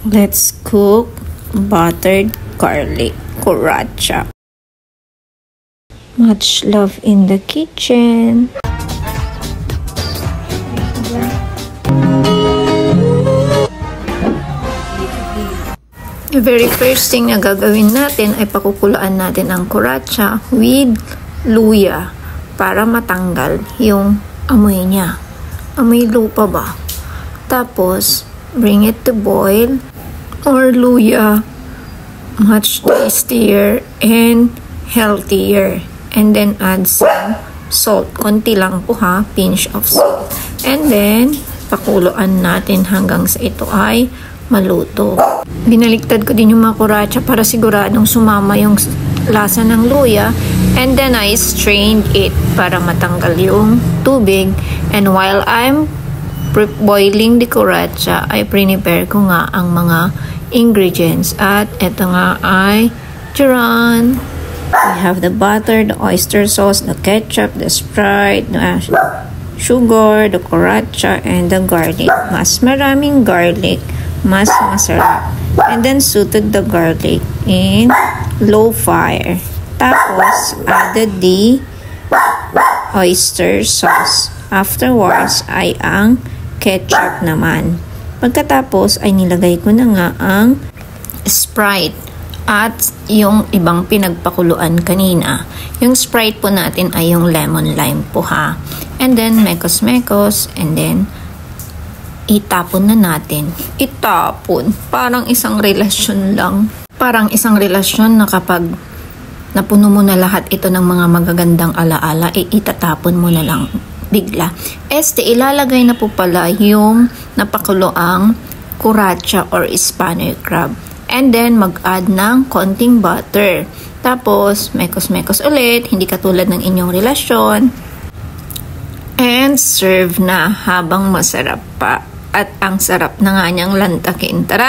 Let's cook buttered garlic sriracha. Much love in the kitchen. The very first thing na gagawin natin ay pakukulaan natin ang sriracha with luya para matanggal yung amoy niya. Amoy lupa ba? Tapos, bring it to boil or luya. Much tastier and healthier. And then add some salt. Konti lang po ha, pinch of salt. And then, pakuluan natin hanggang sa ito ay maluto. Binaliktad ko din yung mga sriracha para siguradong sumama yung lasa ng luya. And then I strained it para matanggal yung tubig. And while I'm boiling the sriracha, ay prepare ko nga ang mga ingredients. At ito nga ay charan. We have the butter, the oyster sauce, the ketchup, the Sprite, the sugar, the sriracha, and the garlic. Mas maraming garlic, mas masarap. And then suited the garlic in low fire. Tapos added the oyster sauce. Afterwards ay ang ketchup naman. Pagkatapos ay nilagay ko na nga ang Sprite at yung ibang pinagpakuluan kanina. Yung Sprite po natin ay yung lemon lime po ha. And then mekos-mekos and then itapon na natin. Itapon. Parang isang relasyon lang. Parang isang relasyon na kapag napuno mo na lahat ito ng mga magagandang alaala, itatapon mo na lang bigla. Ilalagay na po pala yung napakuloang sriracha or Spanish crab. And then, mag-add ng konting butter. Tapos, mekos-mekos ulit, hindi katulad ng inyong relasyon. And serve na habang masarap pa. At ang sarap na nga niyang lantakin. Tara!